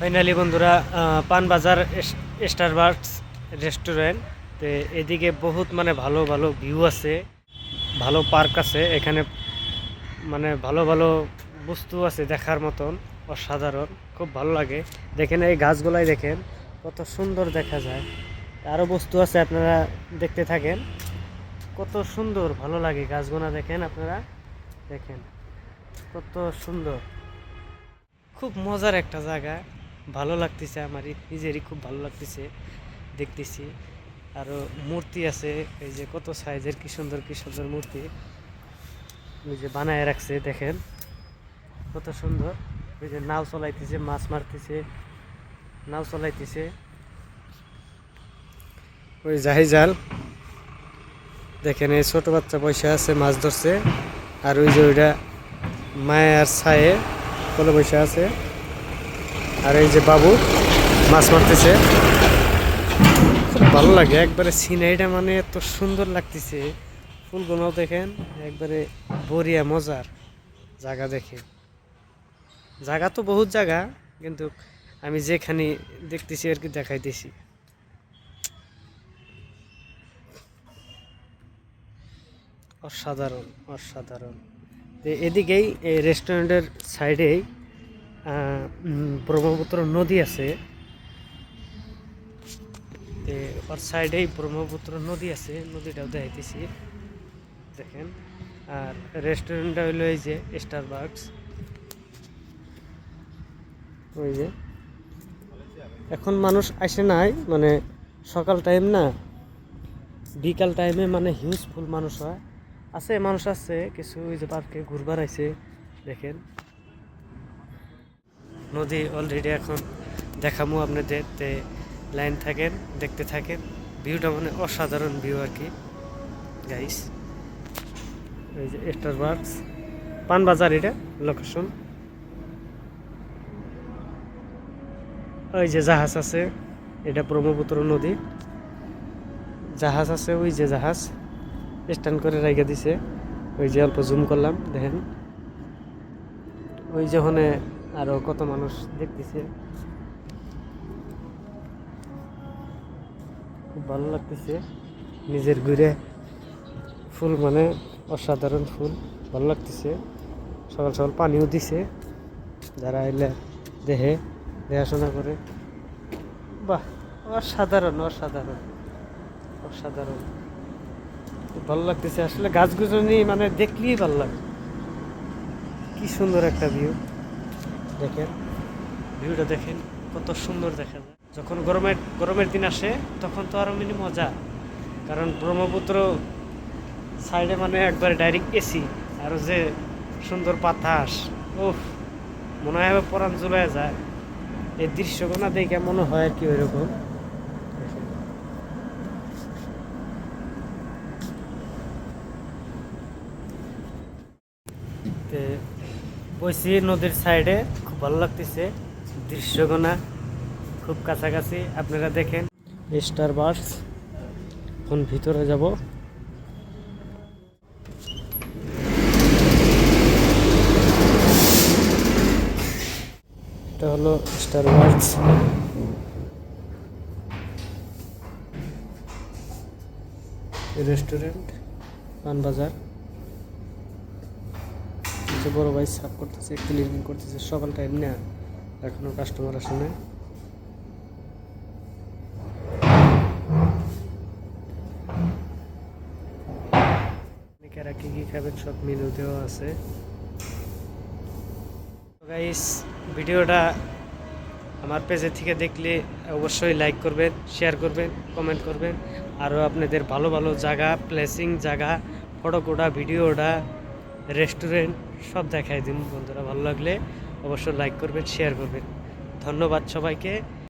Finally বন্ধুরা Panbazar Starbucks restaurant. তো এদিকে বহুত মানে ভালো ভালো ভিউ আছে, ভালো পার্ক আছে এখানে, মানে ভালো ভালো বস্তু আছে দেখার মতন, অসাধারণ, খুব ভালো লাগে। দেখেন এই গাছগুলাই দেখেন কত সুন্দর দেখা যায়। আরও বস্তু আছে, আপনারা দেখতে থাকেন, কত সুন্দর ভালো লাগে গাছগুলা। দেখেন আপনারা, দেখেন কত সুন্দর, খুব মজার একটা জায়গা। ভালো লাগতেছে, আমার নিজেরই খুব ভালো লাগতেছে দেখতেছি। আরও মূর্তি আছে, এই যে কত সাইজের, কি সুন্দর কি সুন্দর মূর্তি ওই যে বানায় রাখছে, দেখেন কত সুন্দর। ওই যে নাও চলাইতেছে, মাছ মারতেছে, নাও চলাইতেছে, ওই জাল। দেখেন এই ছোট বাচ্চা বসে আছে, মাছ ধরছে। আর ওই যে ওইটা মায়ের ছায়ে কোলে বসে আছে। আর এই যে বাবু মাছ মারতেছে, খুব ভালো লাগে একবারে সিনারিটা, মানে এত সুন্দর লাগতেছে। ফুলগুলো দেখেন একবারে বড়িয়া মজার জায়গা। দেখে জায়গা তো বহুত জায়গা, কিন্তু আমি যেখানে দেখতেছি আর কি দেখাইতেছি। অসাধারণ অসাধারণ। এদিকেই এই রেস্টুরেন্টের সাইডেই ব্রহ্মপুত্র নদী আছে। ওর সাইডেই ব্রহ্মপুত্র নদী আছে, নদীটাও দেখাইতেছি দেখেন। আর রেস্টুরেন্টটা হইলো এই যে স্টারবাকস। ওই যে এখন মানুষ আসে নাই, মানে সকাল টাইম না, বিকাল টাইমে মানে হিউজফুল মানুষ হয়, আছে মানুষ আছে কিছু। ওই যে পার্কে ঘুরবার আইছে, দেখেন নদী অলরেডি এখন দেখামু আপনাদের। লাইন থাকেন, দেখতে থাকেন, ভিউটা মানে অসাধারণ ভিউ আর কি গাইস। এই যে স্টারবাকস পানবাজার, এটা লোকেশন। ওই যে জাহাজ আছে, এটা ব্রহ্মপুত্র নদী, জাহাজ আছে, ওই যে জাহাজ স্ট্যান্ড করে রেখে দিছে। ওই যে অল্প জুম করলাম, দেখেন ওই যে ওখানে আরো কত মানুষ দেখতেছে, খুব ভালো লাগতেছে নিজের ঘুরে। ফুল মানে অসাধারণ ফুল, ভালো লাগতেছে। সকাল সকাল পানিও দিছে, যারা এলে দেখে, দেখাশোনা করে। বাহ, অসাধারণ অসাধারণ অসাধারণ, খুব ভালো লাগতেছে আসলে। গাছগুছনি মানে দেখলেই ভালো লাগে, কি সুন্দর একটা ভিউ। দেখেন ভিউটা, দেখেন কত সুন্দর দেখা যায়। যখন গরমের দিন আসে তখন তো আরো মিনি মজা, কারণ ব্রহ্মপুত্র সাইডে মানে একবার ডাইরেক্ট এসি, আর যে সুন্দর বাতাস, উফ, মনে হয় পরাণ জুড়ে যায়। এই দৃশ্যগুলো দেখে মনে হয় আর কি ওইরকম। বইছি নদীর সাইডে, খুব ভালো লাগতেছে দৃশ্যগুলো, খুব কাছাকাছি। আপনারা দেখেন স্টারবাকস। এখন ভিতরে যাব। এটা হলো স্টারবাকস রেস্টুরেন্ট, পানবাজার। বড় ভাই সাফ করতেছে, ক্লিনিং করতেছে, সকাল টাইম না, এখনো কাস্টমার আসে না। কি কি খাবেন সব মেনু দেওয়া আছে। গাইস, ভিডিওটা আমার পেজে থেকে দেখলে অবশ্যই লাইক করবেন, শেয়ার করবেন, কমেন্ট করবেন। আরও আপনাদের ভালো ভালো জায়গা, প্লেসিং জায়গা, ফটোকোটা, ভিডিওটা, রেস্টুরেন্ট সব দেখাই দিন বন্ধুরা। ভালো লাগলে অবশ্যই লাইক করবেন, শেয়ার করবেন। ধন্যবাদ সবাইকে।